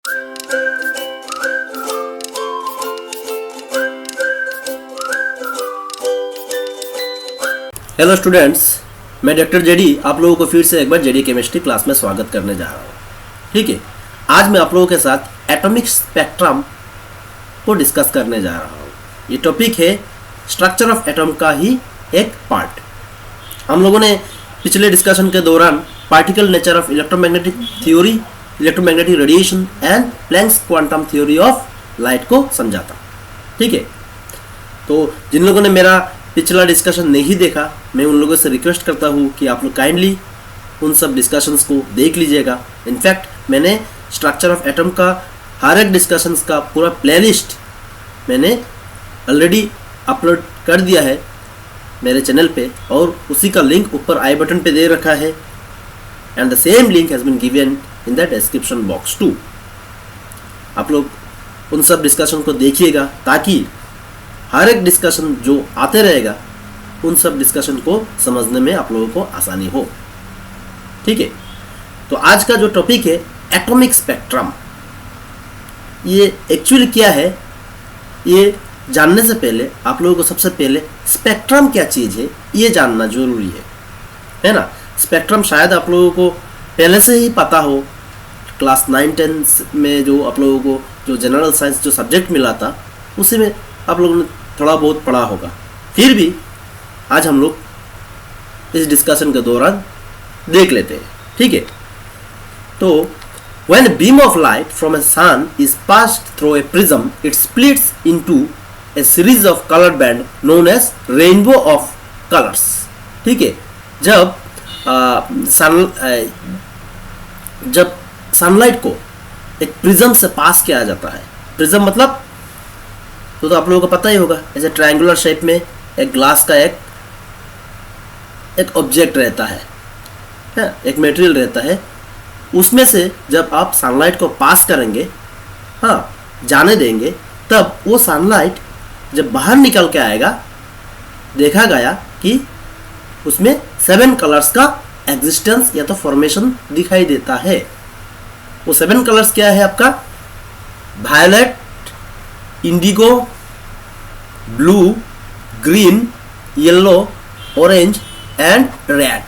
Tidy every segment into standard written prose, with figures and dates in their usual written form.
Hello students, मैं doctor JD आप लोगों को फिर से एक बार जेडी केमिस्ट्री क्लास में स्वागत करने जा रहा हूँ। ठीक है, आज मैं आप लोगों के साथ एटॉमिक स्पेक्ट्रम को डिस्कस करने जा रहा हूँ। ये टॉपिक है स्ट्रक्चर ऑफ एटम का ही एक पार्ट। हम लोगों ने पिछले डिस्कशन के दौरान particle nature of electromagnetic theory, electromagnetic radiation and Planck's quantum theory of light को समझा था। ठीक है, तो जिन लोगों ने मेरा पिछला डिस्कशन नहीं देखा, मैं उन लोगों से रिक्वेस्ट करता हूँ कि आप लोग काइंडली उन सब डिस्कशंस को देख लीजिएगा। इनफैक्ट मैंने स्ट्रक्चर ऑफ एटम का हर एक डिस्कशंस का पूरा प्लेलिस्ट मैंने ऑलरेडी अपलोड कर दिया है मेरे चैनल पे, और उसी का लिंक ऊपर आई बटन पे दे रखा है, and the same link has been given in the description box too. आप लोग उन सब डिस्कशन को देखिएगा ताकि हर एक डिस्कशन जो आते रहेगा उन सब डिस्कशन को समझने में आप लोगों को आसानी हो। ठीक है, तो आज का जो टॉपिक है एटॉमिक स्पेक्ट्रम, ये एक्चुअली क्या है ये जानने से पहले आप लोगों को सबसे पहले स्पेक्ट्रम क्या चीज़ है ये जानना जरूरी है ना। स्पेक्ट्रम शायद आप लोगों को पहले से ही पता हो, क्लास 9-10 में जो आप लोगों को जो जनरल साइंस जो सब्जेक्ट मिला था उसी में आप लोगों ने थोड़ा बहुत पढ़ा होगा। फिर भी आज हम लोग इस डिस्कशन के दौरान देख लेते हैं। ठीक है, तो when a beam of light from a sun is passed through a prism, it splits into a series of color band known as rainbow of colors. ठीक है, जब सनलाइट को एक प्रिज्म से पास किया जाता है, प्रिज्म मतलब तो आप लोगों को पता ही होगा, ऐसे ट्रायंगुलर शेप में एक ग्लास का एक ऑब्जेक्ट रहता है, एक मटेरियल रहता है, उसमें से जब आप सनलाइट को पास करेंगे, जाने देंगे, तब वो सनलाइट जब बाहर निकल के आएगा, देखा गया कि उसमें 7 कलर्स का एग्जिस्टेंस या तो फॉर्मेशन दिखाई देता है। वो 7 कलर्स क्या है आपका? Violet, indigo, blue, green, yellow, orange and red.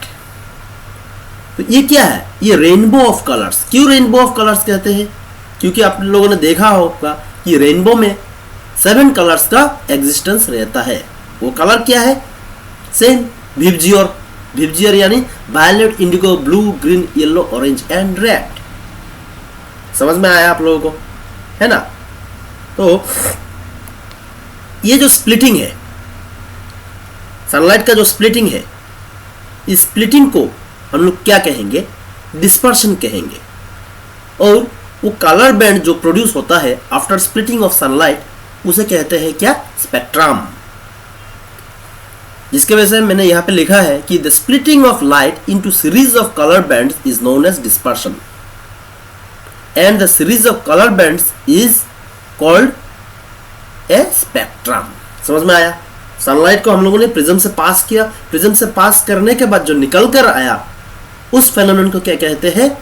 तो ये क्या है? ये रेनबो ऑफ कलर्स। क्यों रेनबो ऑफ कलर्स कहते हैं? क्योंकि आप लोगों ने देखा होगा कि रेनबो में 7 कलर्स का एग्जिस्टेंस रहता है। वो कलर क्या है? सेम विबजियर यानी violet, indigo, blue, green, yellow, orange and red. समझ में आया आप लोगों को, है ना? तो ये जो स्प्लिटिंग है, सनलाइट का जो स्प्लिटिंग है, इस स्प्लिटिंग को हम लोग क्या कहेंगे? डिस्पर्शन कहेंगे। और वो कलर बैंड जो प्रोड्यूस होता है आफ्टर स्प्लिटिंग ऑफ सनलाइट, उसे कहते हैं क्या? स्पेक्ट्रम। जिसके वजह से मैंने यहाँ पे लिखा है कि the splitting of light into series of colour bands is known as dispersion, and the series of colour bands is called a spectrum. समझ में आया? सनलाइट को हम लोगों ने प्रिज्म से पास किया, प्रिज्म से पास करने के बाद जो निकल कर आया, उस फेनोमेनन को क्या कहते हैं?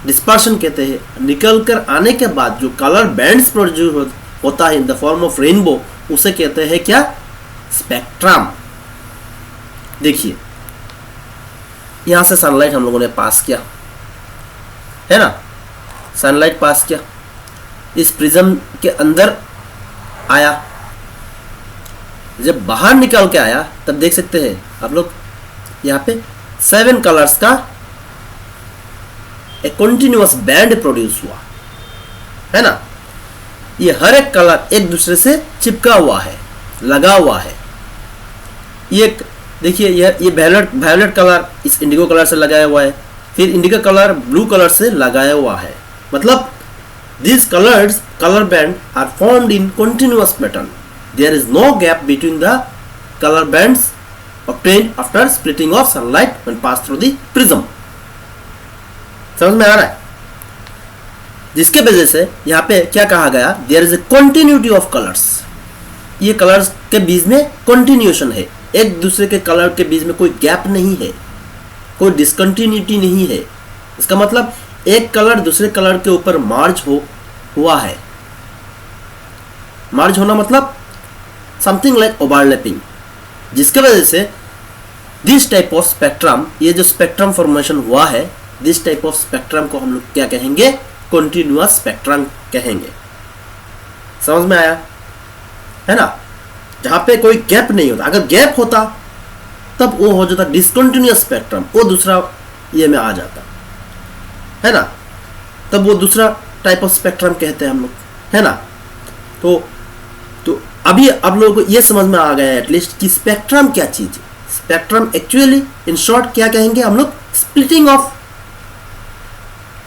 डिस्पर्शन कहते हैं। निकल कर आने के बाद जो कलर बैंड्स प्रोड्यूस होता है in the form of rainbow, उसे कहते हैं क्या? स्पेक्ट्रम। देखिए, यहां से सनलाइट हम लोगों ने पास किया, है ना? सनलाइट पास किया, इस प्रिज्म के अंदर आया, जब बाहर निकल के आया तब देख सकते हैं आप लोग यहाँ पे 7 कलर्स का एक कंटिन्यूअस बैंड प्रोड्यूस हुआ, है ना? ये हर एक कलर एक दूसरे से चिपका हुआ है, लगा हुआ है। ये देखिए, ये वायलेट कलर इस इंडिगो कलर से लगाया हुआ है, फिर इंडिगो कलर ब्लू कलर से लगाया हुआ है। मतलब these color band are formed in continuous pattern. There is no gap between the color bands obtained after splitting of sunlight when passed through the prism. समझ में आ रहा है? जिसके वजह से यहाँ पे क्या कहा गया? There is a continuity of colors. ये कलर्स के बीच में कंटिन्यूएशन है, एक दूसरे के कलर के बीच में कोई गैप नहीं है, कोई डिसकंटिन्यूटी नहीं है। इसका मतलब एक कलर दूसरे कलर के ऊपर मार्ज हुआ है। मार्ज होना मतलब समथिंग लाइक ओवरलैपिंग, जिसके वजह से दिस टाइप ऑफ स्पेक्ट्रम, ये जो स्पेक्ट्रम फॉर्मेशन हुआ है, दिस टाइप ऑफ स्पेक्ट्रम को हम लोग क्या कहेंगे? कॉन्टिन्यूअस स्पेक्ट्रम कहेंगे। समझ में आया है ना? जहां पे कोई गैप नहीं होता, अगर गैप होता तब वो हो जाता डिसकंटिन्यूअस स्पेक्ट्रम, वो दूसरा ये में आ जाता है ना, तब वो दूसरा टाइप ऑफ स्पेक्ट्रम कहते हैं हम लोग, है ना। तो अभी आप लोगों को ये समझ में आ गया है एटलीस्ट कि स्पेक्ट्रम क्या चीज है। स्पेक्ट्रम एक्चुअली इन शॉर्ट क्या कहेंगे हम लोग? स्प्लिटिंग ऑफ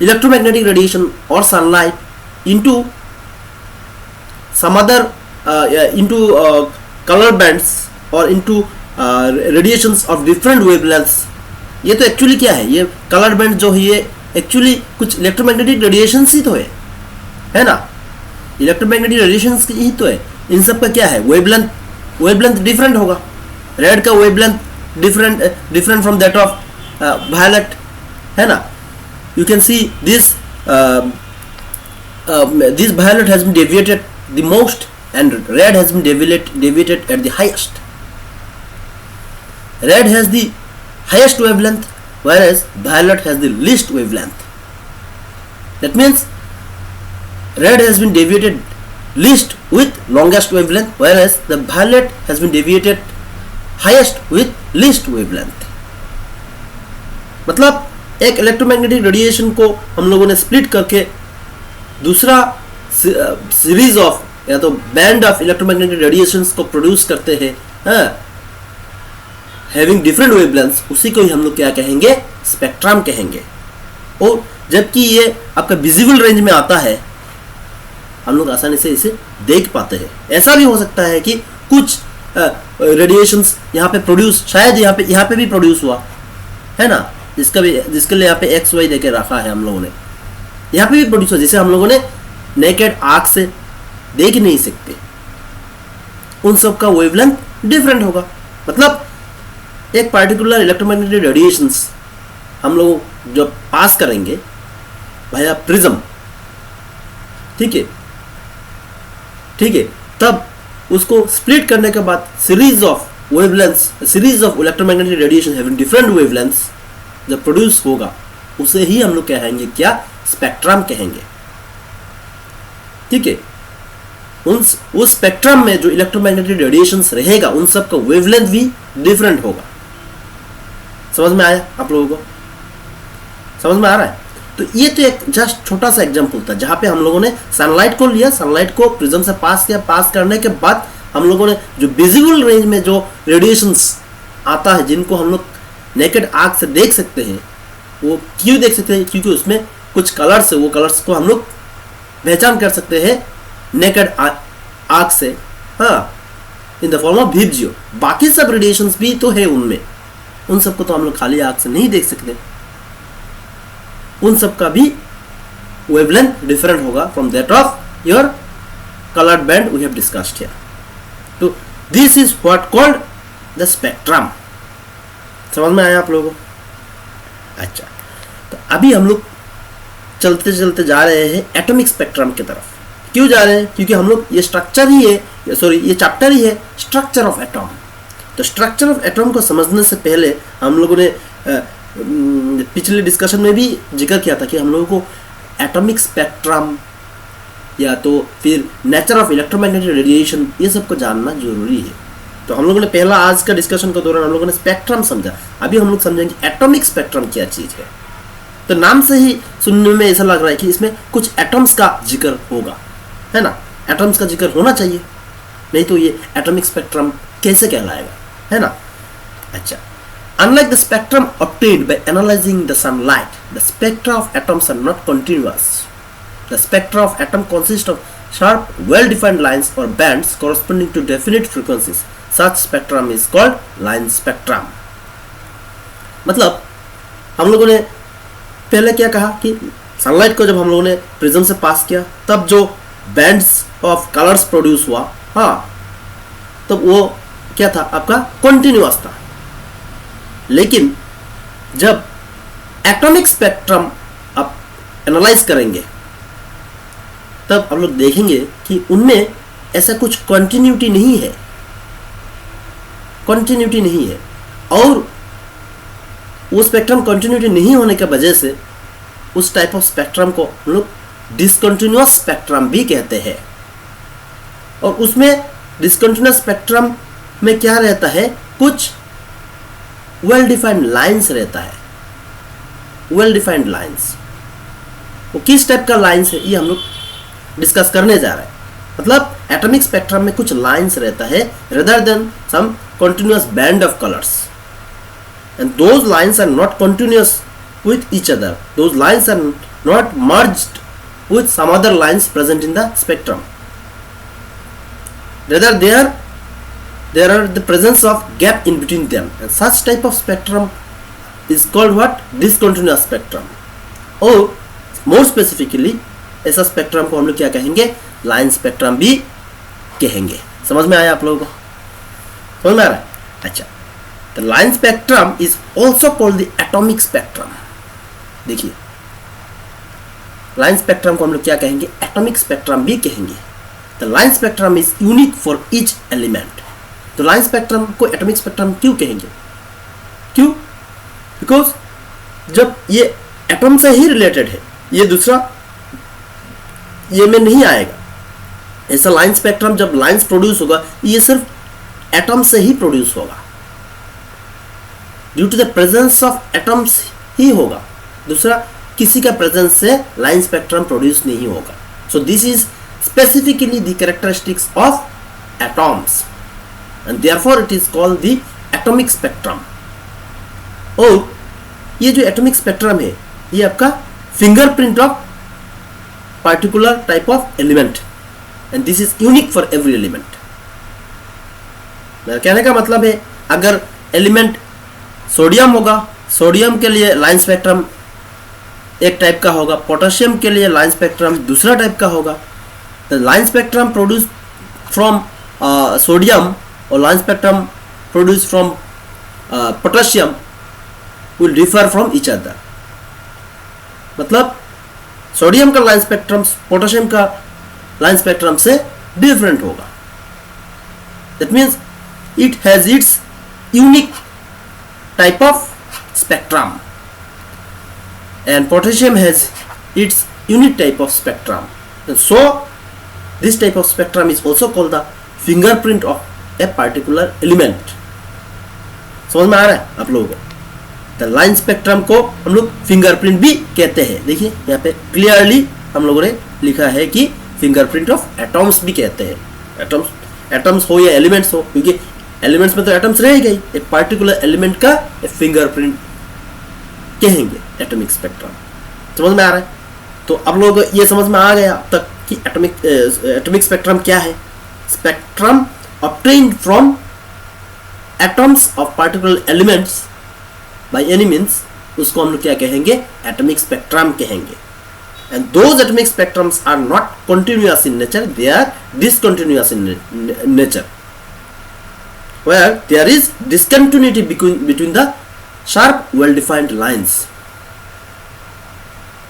इलेक्ट्रोमैग्नेटिक रेडिएशन और sunlight into some other into color bands or into radiations of different wavelengths। ये तो एक्चुअली क्या है? ये कलर बैंड जो है ये एक्चुअली कुछ इलेक्ट्रोमैग्नेटिक रेडिएशंस ही तो है ना। इलेक्ट्रोमैग्नेटिक रेडिएशंस ही तो है। इन सब का क्या है? वेवलेंथ डिफरेंट होगा। रेड का wavelength different from that of violet, है ना। You can see this violet has been deviated the most and red has been deviated at the highest. Red has the highest wavelength whereas violet has the least wavelength. That means red has been deviated least with longest wavelength whereas the violet has been deviated highest with least wavelength। मतलब एक electromagnetic radiation को हम लोगों ने split करके दूसरा series of या तो बैंड ऑफ इलेक्ट्रोमैग्नेटिक रेडिएशंस को प्रोड्यूस करते हैं, हैविंग डिफरेंट वेवलेंथ्स, उसी को ही हम लोग क्या कहेंगे? स्पेक्ट्रम कहेंगे। और जबकि ये आपका विजिबल रेंज में आता है, हम लोग आसानी से इसे देख पाते हैं। ऐसा भी हो सकता है कि कुछ रेडिएशंस यहाँ पे प्रोड्यूस, शायद यहाँ पे भी प्रोड्यूस हुआ है ना, जिसके लिए यहाँ पे XY देके रखा है हम लोगों ने, यहाँ पे भी प्रोड्यूस हुआ, जिसे हम लोगों ने नेकेड आंख से देख नहीं सकते। उन सब का वेवलेंथ डिफरेंट होगा। मतलब एक पार्टिकुलर इलेक्ट्रोमैग्नेटिक रेडिएशंस हम लोग जब पास करेंगे भाया प्रिज्म, ठीक है, तब उसको स्प्लिट करने के बाद series of wavelengths, series of electromagnetic radiation having different wavelengths जब प्रोड्यूस होगा, उसे ही हम लोग कहेंगे क्या? स्पेक्ट्रम कहेंगे। ठीक है। उस स्पेक्ट्रम में जो इलेक्ट्रोमैग्नेटिक रेडिएशंस रहेगा उन सब का वेवलेंथ भी डिफरेंट होगा। समझ में आया आप लोगों को? समझ में आ रहा है? तो ये तो एक जस्ट छोटा सा एग्जांपल था जहां पे हम लोगों ने सनलाइट को लिया, सनलाइट को प्रिज्म से पास किया, पास करने के बाद हम लोगों ने जो विजिबल रेंज में जो रेडिएशंस आता है, जिनको हम लोग नेकेड आंख से देख सकते हैं, वो क्यों देख सकते हैं? क्योंकि उसमें कुछ कलर्स है, वो कलर्स को हम लोग पहचान कर सकते हैं नेकेड आंख से, हाँ, इन द फॉर्म ऑफ विब्जियो। बाकी सब रेडिएशंस भी तो है उनमें, उन सबको तो हम लोग खाली आंख से नहीं देख सकते। उन सब का भी वेवलेंथ डिफरेंट होगा from that of your coloured band we have discussed here. तो this is what called the spectrum. समझ में आया आप लोगों को? अच्छा, तो अभी हम लोग चलते चलते जा रहे हैं एटॉमिक स्पेक्ट्रम की तरफ। क्यों जा रहे हैं? क्योंकि हम लोग ये स्ट्रक्चर ही है, सॉरी ये चैप्टर ही है स्ट्रक्चर ऑफ एटॉम। तो स्ट्रक्चर ऑफ एटॉम को समझने से पहले हम लोगों ने पिछले डिस्कशन में भी जिक्र किया था कि हम लोगों को एटॉमिक स्पेक्ट्रम या तो फिर नेचर ऑफ इलेक्ट्रोमैग्नेटिक रेडिएशन, ये सब को जानना जरूरी है। तो हम लोगों ने पहला आज का डिस्कशन के दौरान हम लोगों ने स्पेक्ट्रम समझा। अभी हम लोग समझेंगे एटॉमिक स्पेक्ट्रम क्या चीज़ है। तो नाम से ही सुनने में ऐसा लग रहा है कि इसमें कुछ एटम्स का जिक्र होगा, है ना। एटम्स का जिक्र होना चाहिए, नहीं तो ये एटॉमिक स्पेक्ट्रम कैसे कहलाएगा, है ना। अच्छा, unlike the spectrum obtained by analyzing the sunlight, the spectra of atoms are not continuous. The spectra of atom consist of sharp, well-defined lines or bands corresponding to definite frequencies. Such spectrum is called line spectrum. मतलब हम लोगों ने पहले क्या कहा कि sunlight को जब हम लोगों ने प्रिज्म से पास किया तब जो बैंड्स ऑफ कलर्स प्रोड्यूस हुआ, हाँ, तो वो क्या था? आपका कॉन्टिन्यूअस था। लेकिन जब एटॉमिक स्पेक्ट्रम एनालाइज करेंगे तब हम लोग देखेंगे कि उनमें ऐसा कुछ कंटिन्यूटी नहीं है, कंटिन्यूटी नहीं है। और वो स्पेक्ट्रम कंटिन्यूटी नहीं होने की वजह से उस टाइप ऑफ स्पेक्ट्रम को हम लोग डिसकंटिन्यूअस स्पेक्ट्रम भी कहते हैं। और उसमें डिसकंटिन्यूअस स्पेक्ट्रम में क्या रहता है, कुछ वेल डिफाइंड लाइंस रहता है, वेल डिफाइंड लाइंस। वो किस टाइप का लाइंस है ये हम लोग डिस्कस करने जा रहे हैं। मतलब एटॉमिक स्पेक्ट्रम में कुछ लाइंस रहता है rather than some continuous band of colours, and those lines are not continuous with each other. Those lines are not merged with some other lines present in the spectrum. Rather, there are the presence of gap in between them, and such type of spectrum is called what? Discontinuous spectrum. और more specifically ऐसा spectrum को हम लोग क्या कहेंगे? Line spectrum भी कहेंगे। समझ में आया आप लोगों को? समझ में आ रहा है? अच्छा, the line spectrum is also called the atomic spectrum. देखिए, लाइन स्पेक्ट्रम को हम लोग क्या कहेंगे? एटॉमिक स्पेक्ट्रम भी कहेंगे। The line spectrum is unique for each element. तो लाइन स्पेक्ट्रम को एटॉमिक स्पेक्ट्रम क्यों कहेंगे? क्यों? बिकॉज जब ये एटॉम से ही रिलेटेड है, ये दूसरा ये में नहीं आएगा। ऐसा लाइन स्पेक्ट्रम जब लाइंस प्रोड्यूस होगा, ये सिर्फ एटॉम से ही प्रोड्यूस होगा, due to the presence of atoms ही होगा। दूसरा किसी का प्रेजेंस से लाइन स्पेक्ट्रम प्रोड्यूस नहीं होगा। So this is specifically the characteristics of atoms and therefore it is called the atomic spectrum. और ये जो एटॉमिक स्पेक्ट्रम है, ये आपका fingerprint of particular type of element, and this is unique for every element. मेरा कहने का मतलब है, अगर एलिमेंट सोडियम होगा, सोडियम के लिए लाइन स्पेक्ट्रम एक टाइप का होगा, पोटेशियम के लिए लाइन स्पेक्ट्रम दूसरा टाइप का होगा। The line spectrum produce from sodium और line spectrum produce from potassium will differ from each other. मतलब सोडियम का लाइन स्पेक्ट्रम पोटेशियम का लाइन स्पेक्ट्रम से डिफरेंट होगा। That means it has its unique type of spectrum, and potassium has its unique type of spectrum, and so this type of spectrum is also called the fingerprint of a particular element. समझ में आ रहा है आप लोगों को? The line spectrum को हम लोग फिंगरप्रिंट भी कहते हैं। देखिए यहाँ पे क्लियरली हम लोगों ने लिखा है कि फिंगरप्रिंट ऑफ एटॉम्स भी कहते हैं। एटॉम्स हो या एलिमेंट्स हो, क्योंकि एलिमेंट्स में तो एटम्स रहेगा ही, एक पार्टिकुलर एलिमेंट का फिंगरप्रिंट कहेंगे एटॉमिक स्पेक्ट्रम। समझ में आ रहा है? तो आप लोग ये समझ में आ गया अब तक कि एटॉमिक स्पेक्ट्रम क्या है। Spectrum obtained from atoms of particular elements by any means, उसको हम लोग क्या कहेंगे? एटॉमिक स्पेक्ट्रम कहेंगे। And those atomic spectrums are not continuous in nature, they are discontinuous in nature, where there is discontinuity between the sharp well-defined lines.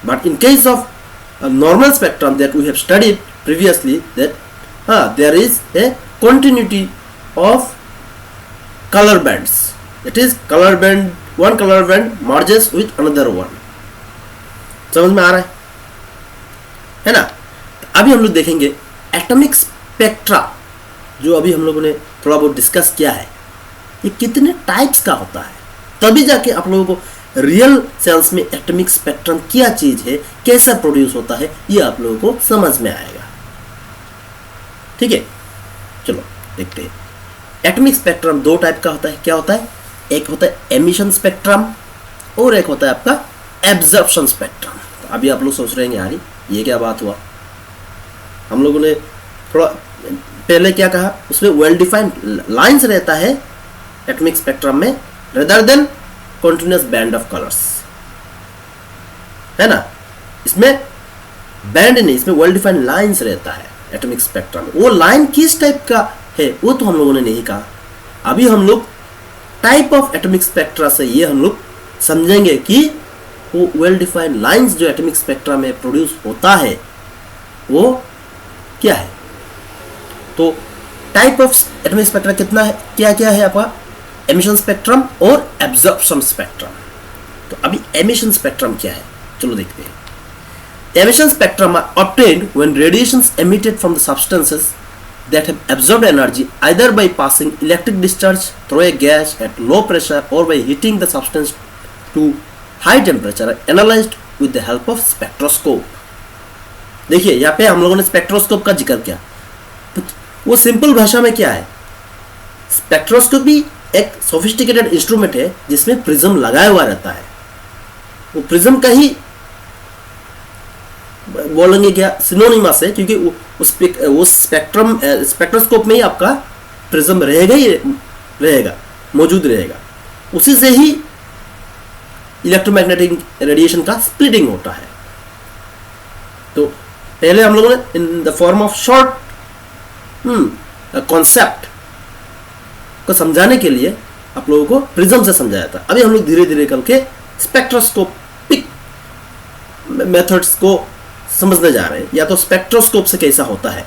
But in case of a normal spectrum that we have studied previously, that there is a continuity of color bands. That is, color band, one color band merges with another one. समझ में आ रहा है ना? अभी हम लोग देखेंगे atomic spectra, जो अभी हम लोगों ने थोड़ा बहुत डिस्कस किया है, ये कितने टाइप्स का होता है, तभी जाके आप लोगों को रियल सेंस में एटॉमिक स्पेक्ट्रम क्या चीज है, कैसा प्रोड्यूस होता है, ये आप लोगों को समझ में आएगा। ठीक है, चलो देखते हैं। एटॉमिक स्पेक्ट्रम दो टाइप का होता है। क्या होता है? एक होता है एमिशन स्पेक्ट्रम और एक होता है आपका एब्जॉर्प्शन स्पेक्ट्रम। तो अभी आप लोग सोच रहे हैं यार ये क्या बात हुआ, हम लोगों ने थोड़ा पहले क्या कहा, उसमें वेल डिफाइंड लाइंस रहता है एटॉमिक स्पेक्ट्रम में rather than continuous band of colours, है ना? इसमें बैंड नहीं, इसमें वेल डिफाइंड लाइंस रहता है एटॉमिक स्पेक्ट्रम में। वो लाइन किस टाइप का है वो तो हम लोगों ने नहीं कहा। अभी हम लोग टाइप ऑफ एटॉमिक स्पेक्ट्रा से ये हम लोग समझेंगे कि वो वेल डिफाइंड लाइंस जो एटॉमिक स्पेक्ट्रा में प्रोड्यूस होता है वो क्या है? तो टाइप ऑफ एटॉमिक स्पेक्ट्रा कितना है, क्या क्या है आपका? एमिशन स्पेक्ट्रम और एब्जॉर्प्शन स्पेक्ट्रम। तो अभी एमिशन स्पेक्ट्रम क्या है, चलो देखते हैं। Emission spectrum are obtained when radiations emitted from the substances that have absorbed energy either by passing electric discharge through a gas at low pressure or by heating the substance to high temperature are analyzed with the help of spectroscope। देखिए यहाँ पे हम लोगों ने spectroscope का जिक्र किया, तो वो सिंपल भाषा में क्या है? स्पेक्ट्रोस्कोप भी एक सोफिस्टिकेटेड इंस्ट्रूमेंट है जिसमें प्रिज्म लगाया हुआ रहता है। वो प्रिज्म का ही बोलेंगे क्या सिनोनिमस है, क्योंकि वो स्पेक्ट्रोस्कोप में ही आपका प्रिज्म रहेगा मौजूद रहेगा। उसी से ही इलेक्ट्रोमैग्नेटिक रेडिएशन का स्प्लिटिंग होता है। तो पहले हम लोगों ने in the form of short concept को समझाने के लिए आप लोगों को प्रिज्म से समझाया था। अभी हम लोग धीरे धीरे करके स्पेक्ट्रोस्कोपिक मेथड्स को समझने जा रहे हैं, या तो स्पेक्ट्रोस्कोप से कैसा होता है।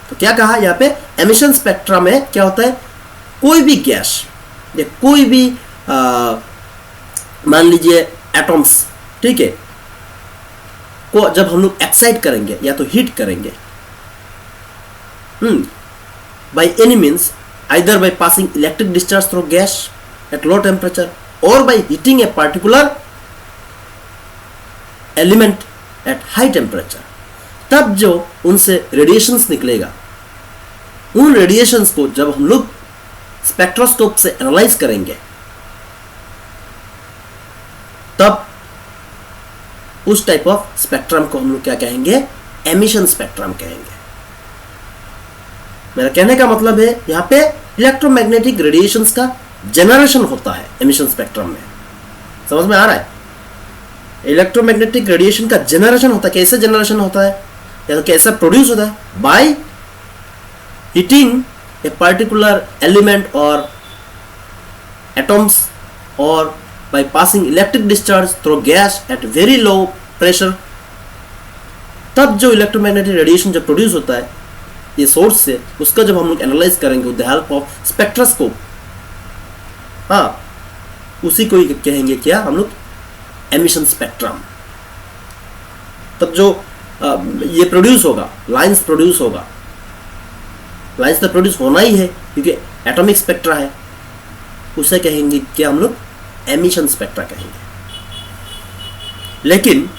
तो क्या कहा यहाँ पे, एमिशन स्पेक्ट्रा में क्या होता है, कोई भी गैस या कोई भी मान लीजिए एटॉम्स, ठीक है, को जब हम लोग एक्साइट करेंगे या तो हीट करेंगे by any means, either by passing electric discharge through gas at low temperature और by heating a particular element at high temperature, तब जो उनसे रेडिएशंस निकलेगा, उन रेडिएशंस को जब हम लोग स्पेक्ट्रोस्कोप से एनालाइज करेंगे, तब उस टाइप ऑफ स्पेक्ट्रम को हम लोग क्या कहेंगे, एमिशन स्पेक्ट्रम कहेंगे। मेरा कहने का मतलब है यहां पे इलेक्ट्रोमैग्नेटिक रेडिएशंस का जनरेशन होता है एमिशन स्पेक्ट्रम में। समझ में आ रहा है? इलेक्ट्रोमैग्नेटिक रेडिएशन का जनरेशन होता है। कैसे जनरेशन होता है या तो कैसे प्रोड्यूस होता है? Bye heating a particular element और एटॉम्स और by passing electric discharge through gas at very low pressure. तब जो इलेक्ट्रोमैग्नेटिक रेडिएशन जब प्रोड्यूस होता है ये सोर्स से, उसका जब हम लोग एनालाइज करेंगे with the help of spectroscope, हाँ, उसी को ही कहेंगे क्या हम लोग, एमिशन स्पेक्ट्रम। तब जो ये प्रोड्यूस होगा, लाइंस प्रोड्यूस होगा, लाइंस तो प्रोड्यूस होना ही है क्योंकि एटॉमिक स्पेक्ट्रा है, उसे कहेंगे क्या हम लोग, एमिशन स्पेक्ट्रा कहेंगे। लेकिन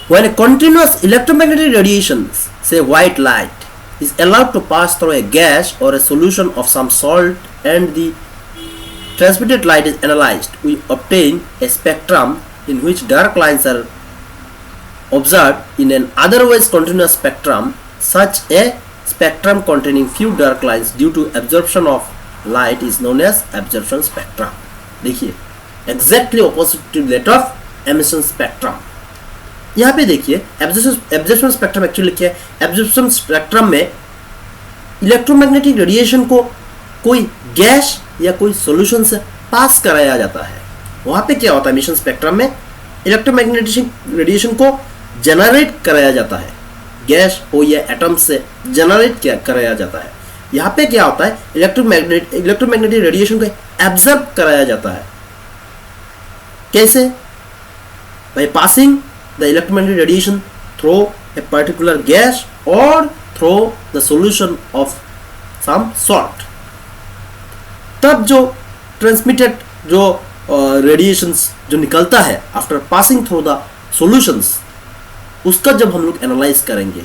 when a continuous electromagnetic radiation, say white light, is allowed to pass through a gas or a solution of some salt and the transmitted light is analyzed, we obtain a spectrum in which dark lines are observed in an otherwise continuous spectrum. Such a spectrum containing few dark lines due to absorption of light is known as absorption spectrum. देखिए exactly opposite to that of emission spectrum. यहाँ पे देखिए absorption spectrum actually क्या है, absorption spectrum में electromagnetic radiation को कोई gas या कोई सॉल्यूशन से पास कराया जाता है। वहाँ पे क्या होता है, एमिशन स्पेक्ट्रम में इलेक्ट्रोमैग्नेटिक रेडिएशन को जनरेट कराया जाता है, गैस हो या एटम से जनरेट कराया जाता है। यहाँ पे क्या होता है, इलेक्ट्रोमैग्नेटिक रेडिएशन को एब्जॉर्ब कराया जाता है। कैसे? By passing the electromagnetic radiation through a particular gas or through the solution of some salt. तब जो transmitted जो radiations जो निकलता है after passing through the solutions, उसका जब हम लोग एनालाइज करेंगे,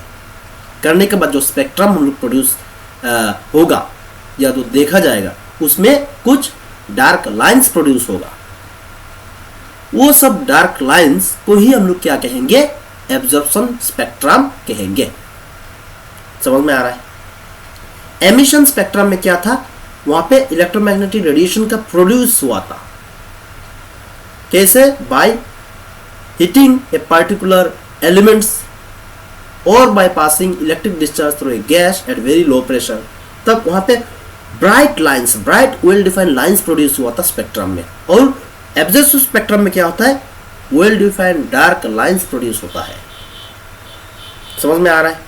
करने के बाद जो स्पेक्ट्रम हम लोग प्रोड्यूस होगा या तो देखा जाएगा, उसमें कुछ डार्क लाइंस प्रोड्यूस होगा। वो सब डार्क लाइंस को ही हम लोग क्या कहेंगे, एब्जॉर्प्शन स्पेक्ट्रम कहेंगे। समझ में आ रहा है? एमिशन स्पेक्ट्रम में क्या था, वहां पे इलेक्ट्रोमैग्नेटिक रेडिएशन का प्रोड्यूस हुआ था। कैसे? By heating a particular elements और by passing electric discharge through a gas at very low pressure. तब वहां पे bright lines, bright well defined lines produce हुआ था स्पेक्ट्रम में। और एब्जॉर्प्शन स्पेक्ट्रम में क्या होता है, well defined dark lines produce होता है। समझ में आ रहा है?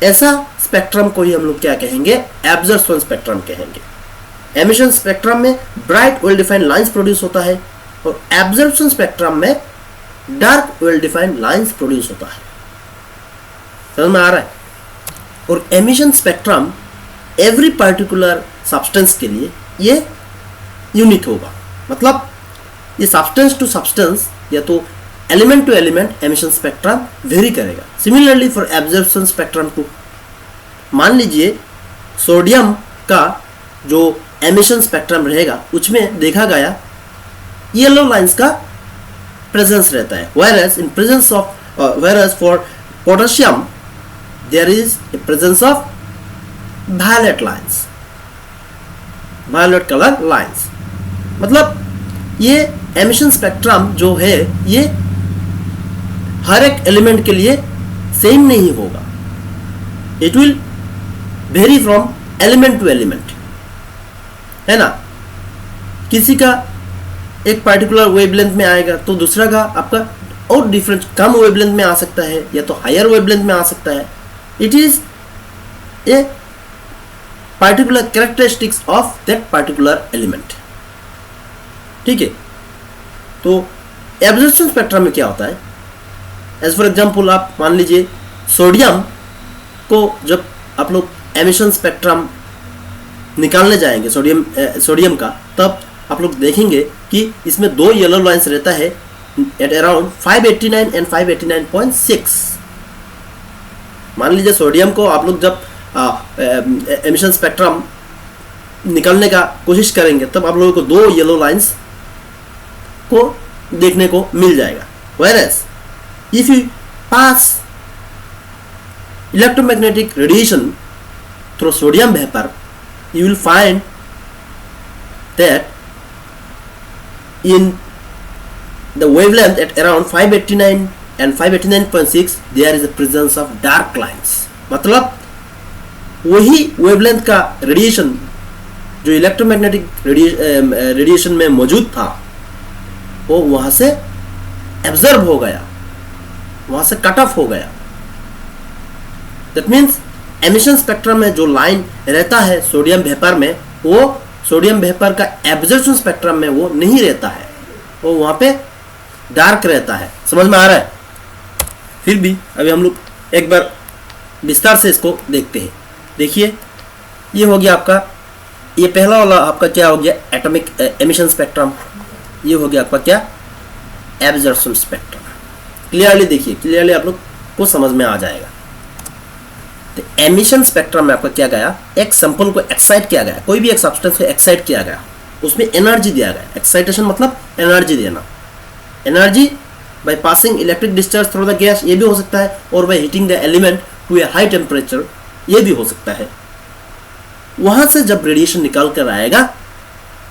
ऐसा स्पेक्ट्रम को ही हम लोग क्या कहेंगे? एब्जॉर्प्शन स्पेक्ट्रम कहेंगे। एमिशन स्पेक्ट्रम में bright well defined lines produce होता है और एब्जॉर्प्शन स्पेक्ट्रम में dark well defined lines produce होता है। समझ में आ रहा है? और emission spectrum every particular substance के लिए ये यूनिक होगा। मतलब ये सब्सटेंस टू सब्सटेंस या तो element to element emission spectrum vary करेगा। Similarly for absorption spectrum too, मान लीजिए सोडियम का जो एमिशन स्पेक्ट्रम रहेगा उसमें देखा गया येलो लाइंस का प्रेजेंस रहता है, whereas for potassium there is a presence of violet lines, violet color lines। मतलब ये एमिशन स्पेक्ट्रम जो है ये हर एक एलिमेंट के लिए सेम नहीं होगा। It will vary from element to element, है ना। किसी का एक पर्टिकुलर वेवलेंथ में आएगा तो दूसरा का आपका और डिफरेंट कम वेवलेंथ में आ सकता है या तो हायर वेवलेंथ में आ सकता है। It is a particular characteristics of that particular element. ठीक है, तो एब्जॉर्प्शन स्पेक्ट्रम में क्या होता है? एज फॉर एग्जांपल आप मान लीजिए सोडियम को जब आप लोग एमिशन स्पेक्ट्रम निकालने जाएंगे सोडियम का, तब आप लोग देखेंगे कि इसमें दो येलो लाइंस रहता है एट अराउंड 589 एंड 589.6। मान लीजिए सोडियम को आप लोग जब एमिशन स्पेक्ट्रम निकालने का कोशिश करेंगे तब आप लोगों को दो येलो लाइंस को देखने को मिल जाएगा। whereas if you pass electromagnetic radiation through sodium vapor, you will find that in the wavelength at around 589 and 589.6 there is a presence of dark lines। मतलब वही वेवलेंथ का रेडिएशन जो इलेक्ट्रोमैग्नेटिक रेडिएशन में मौजूद था वो वहां से एब्जॉर्ब हो गया, वहां से कट ऑफ हो गया। दैट मीन्स एमिशन स्पेक्ट्रम में जो लाइन रहता है सोडियम वेपर में, वो सोडियम वेपर का एब्जॉर्प्शन स्पेक्ट्रम में वो नहीं रहता है, वो वहां पे डार्क रहता है। समझ में आ रहा है? फिर भी अभी हम लोग एक बार विस्तार से इसको देखते हैं। देखिए, ये हो गया आपका, ये पहला वाला आपका क्या हो गया? Atomic emission spectrum. ये हो गया आपका क्या? Absorption spectrum. क्लियरली देखिए, क्लियरली आप लोग को समझ में आ जाएगा। तो एमिशन स्पेक्ट्रम में आपका क्या गया? एक सैंपल को एक्साइट किया गया, कोई भी एक सब्सटेंस को एक्साइट किया गया, उसमें एनर्जी दिया गया। एक्साइटेशन मतलब एनर्जी देना। Energy by passing electric discharge through the gas, ये भी हो सकता है, और by heating the element to a high temperature, ये भी हो सकता है। वहां से जब रेडिएशन निकाल कर आएगा,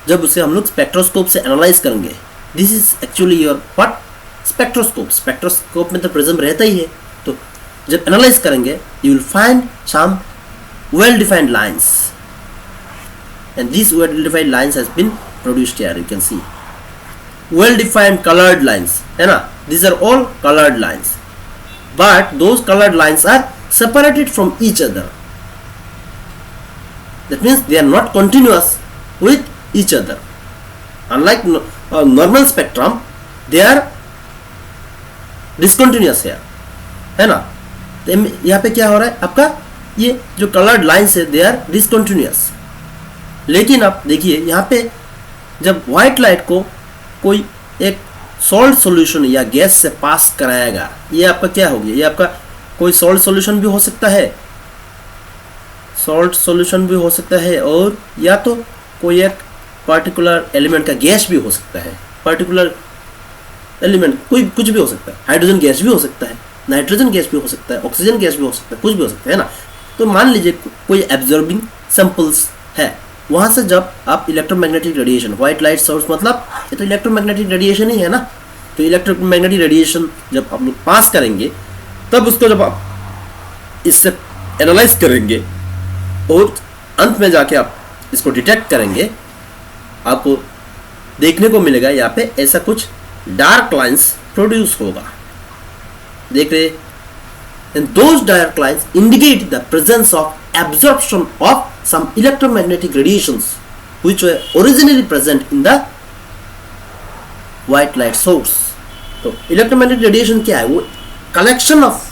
जब उसे हम लोग स्पेक्ट्रोस्कोप से एनालाइज करेंगे, this is actually your what? Spectroscope. Spectroscope में तो प्रिज्म रहता ही है, तो जब एनालाइज करेंगे you will find some well defined lines, and this well defined lines has been produced here. You can see well defined coloured lines, है ना। These are all coloured lines, but those coloured lines are separated from each other. That means they are not continuous with each other. Unlike normal spectrum, they are discontinuous here, है ना। तो यहाँ पे क्या हो रहा है आपका? ये जो colored lines है they are discontinuous। लेकिन आप देखिए यहाँ पे जब white light को कोई एक सॉल्ट सॉल्यूशन या गैस से पास कराएगा, ये आपका क्या हो गया? ये आपका कोई सॉल्ट सॉल्यूशन भी हो सकता है, सॉल्ट सॉल्यूशन भी हो सकता है, और या तो कोई एक पर्टिकुलर एलिमेंट का गैस भी हो सकता है। पर्टिकुलर एलिमेंट कोई कुछ भी हो सकता है, हाइड्रोजन गैस भी हो सकता है, नाइट्रोजन गैस भी हो सकता है, ऑक्सीजन गैस भी हो सकता है, कुछ भी हो सकता है ना। तो मान लीजिए कोई एब्जॉर्बिंग सैंपल्स है, वहाँ से जब आप electromagnetic radiation, white light source मतलब ये तो इलेक्ट्रोमैग्नेटिक रेडिएशन ही है ना। तो इलेक्ट्रोमैग्नेटिक रेडिएशन जब आप लोग पास करेंगे, तब उसको जब आप इससे एनालाइज करेंगे और अंत में जाके आप इसको डिटेक्ट करेंगे, आपको देखने को मिलेगा यहाँ पे ऐसा कुछ डार्क लाइंस प्रोड्यूस होगा। देख रहे, and those dark lines indicate the presence of absorption of some electromagnetic radiations which were originally present in the white light source. तो इलेक्ट्रोमैग्नेटिक रेडिएशन क्या है? वो collection of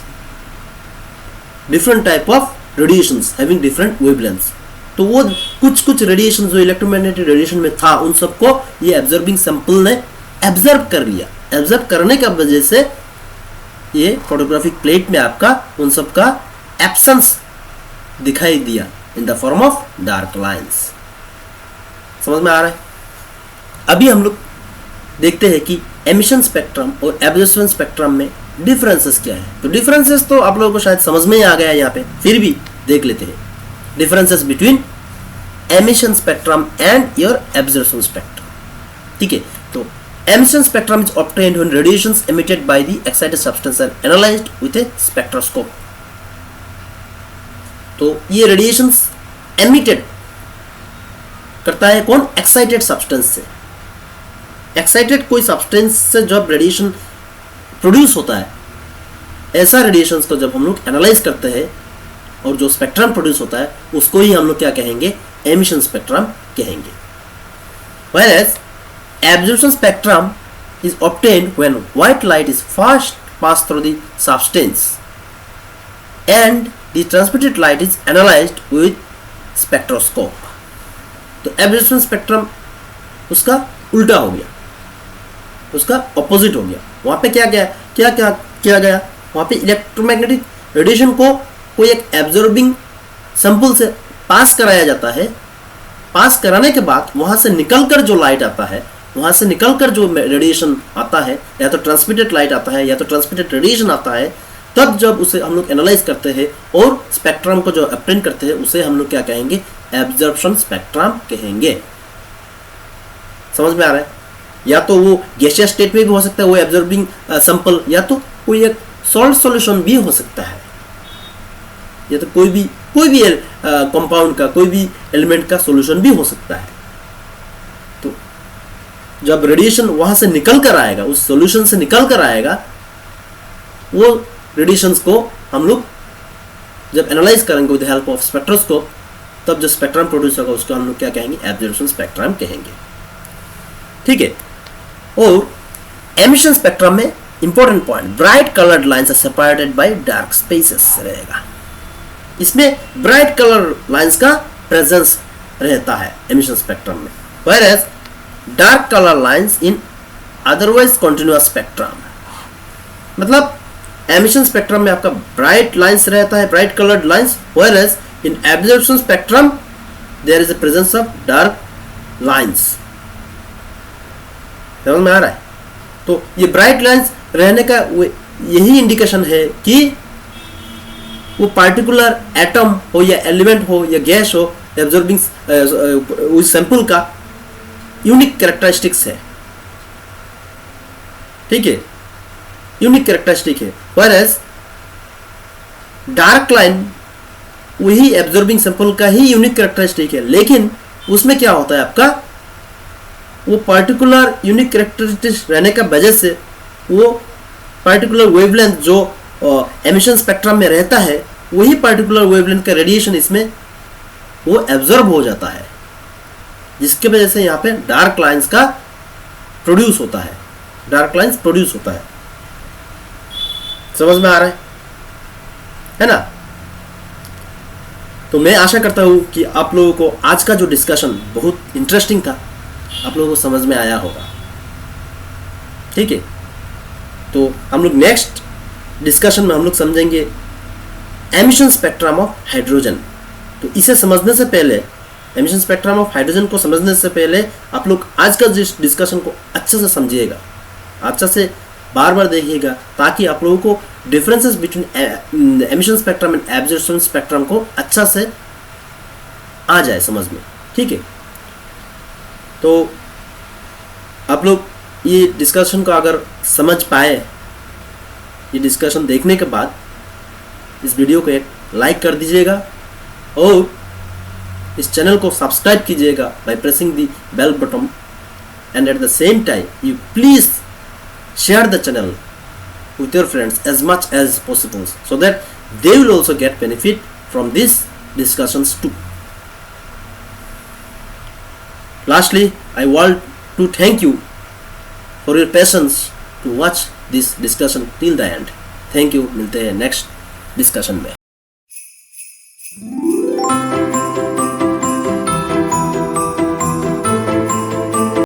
different type of radiations having different wavelengths. तो वो कुछ radiation जो electromagnetic radiation में था उन सबको ये एब्जॉर्बिंग सैंपल ने एब्जॉर्ब कर लिया। एब्जॉर्ब करने की वजह से ये फोटोग्राफिक प्लेट में आपका उन सब का एब्सेंस दिखाई दिया in the form of dark lines. समझ में आ रहा है? अभी हम लोग देखते हैं कि एमिशन स्पेक्ट्रम और एब्जॉर्प्शन स्पेक्ट्रम में डिफरेंसेस क्या है। तो डिफरेंसेस तो आप लोगों को शायद समझ में ही आ गया है यहाँ पे, फिर भी देख लेते हैं differences between emission spectrum and your absorption spectrum. ठीक है, तो emission spectrum is obtained when radiations emitted by the excited substance are analysed with a spectroscope. तो ये रेडिएशंस एमिटेड करता है कौन? एक्साइटेड सब्सटेंस से। एक्साइटेड कोई सब्सटेंस से जब रेडिएशन प्रोड्यूस होता है, ऐसा रेडिएशंस को जब हम लोग एनालाइज करते हैं और जो स्पेक्ट्रम प्रोड्यूस होता है उसको ही हम लोग क्या कहेंगे? एमिशन स्पेक्ट्रम कहेंगे। Whereas absorption spectrum is obtained when white light is fast passed through the substance and the transmitted light is analyzed with spectroscope। तो एब्जॉर्प्शन स्पेक्ट्रम उसका उल्टा हो गया, उसका ऑपोजिट हो गया। वहाँ पे क्या किया गया? वहाँ पे इलेक्ट्रोमैग्नेटिक रेडिएशन को कोई एक एब्जॉर्बिंग सैंपल से पास कराया जाता है। पास कराने के बाद वहाँ से निकलकर जो लाइट आता है, वहाँ से निकलकर जो रेडिएशन आता है, या तो ट्रांसमिटेड लाइट आता है या तो ट्रांसमिटेड रेडिएशन आता है, तब जब उसे हम लोग एनालाइज करते हैं और स्पेक्ट्रम को जो ऑब्टेन करते हैं उसे हम लोग क्या कहेंगे? एब्जॉर्प्शन स्पेक्ट्रम कहेंगे। समझ में आ रहा है? या तो वो गैसियस स्टेट में भी हो सकता है वो एब्जॉर्बिंग सैंपल, या तो कोई एक सॉल्ट सॉल्यूशन भी हो सकता है, या तो कोई भी कंपाउंड का, कोई भी एलिमेंट का सॉल्यूशन भी हो सकता है। तो जब रेडिएशन वहां से निकल कर आएगा, उस सॉल्यूशन से निकल कर आएगा, वो रेडिएशंस को हम लोग जब एनालाइज करेंगे विद हेल्प ऑफ स्पेक्ट्रोस्कोप, तब जो स्पेक्ट्रम प्रोड्यूस होगा उसको हम लोग क्या कहेंगे? एब्जॉर्प्शन स्पेक्ट्रम कहेंगे। ठीक है, और एमिशन स्पेक्ट्रम में important point, bright coloured lines are separated by dark spaces रहेगा। इसमें ब्राइट कलर लाइंस का प्रेजेंस रहता है एमिशन स्पेक्ट्रम में, whereas dark colour lines in otherwise continuous spectrum. मतलब एमिशन स्पेक्ट्रम में आपका ब्राइट लाइंस रहता है, bright coloured lines, whereas in absorption spectrum there is a presence of dark lines. समझ में आ रहा है? तो ये ब्राइट लाइंस रहने का यही इंडिकेशन है कि वो पार्टिकुलर एटम हो या एलिमेंट हो या गैस हो, एब्जॉर्बिंग उस सैंपल का यूनिक कैरेक्टरिस्टिक्स है। ठीक है, यूनिक कैरेक्टरिस्टिक है। whereas डार्क लाइन वही एब्जॉर्बिंग सैंपल का ही यूनिक कैरेक्टरिस्टिक है, लेकिन उसमें क्या होता है आपका, वो पार्टिकुलर यूनिक कैरेक्टरिस्टिक्स रहने का वजह से वो पार्टिकुलर वेवलेंथ जो एमिशन स्पेक्ट्रम में रहता है, वही पार्टिकुलर वेवलेंथ का रेडिएशन इसमें वो एब्जॉर्ब हो जाता है, जिसके वजह से यहाँ पे डार्क लाइंस का प्रोड्यूस होता है, डार्क लाइंस प्रोड्यूस होता है। समझ में आ रहा है ना? तो मैं आशा करता हूँ कि आप लोगों को आज का जो डिस्कशन बहुत इंटरेस्टिंग था, आप लोगों को समझ में आया होगा। ठीक है, तो हम लोग नेक्स्ट डिस्कशन में हम लोग समझेंगे एमिशन स्पेक्ट्रम ऑफ हाइड्रोजन। तो इसे समझने से पहले, एमिशन स्पेक्ट्रम ऑफ हाइड्रोजन को समझने से पहले आप लोग आज का डिस्कशन को अच्छे से समझिएगा, अच्छे से बार बार देखिएगा, ताकि आप लोगों को differences between emission spectrum and absorption spectrum को अच्छा से आ जाए समझ में। ठीक है, तो आप लोग ये डिस्कशन को अगर समझ पाए, ये डिस्कशन देखने के बाद इस वीडियो को एक लाइक कर दीजिएगा और इस चैनल को सब्सक्राइब कीजिएगा by pressing the bell button, and at the same time you please share the channel with your friends as much as possible so that they will also get benefit from these discussions too. Lastly, I want to thank you for your patience to watch this discussion till the end. Thank you. मिलते हैं next discussion में.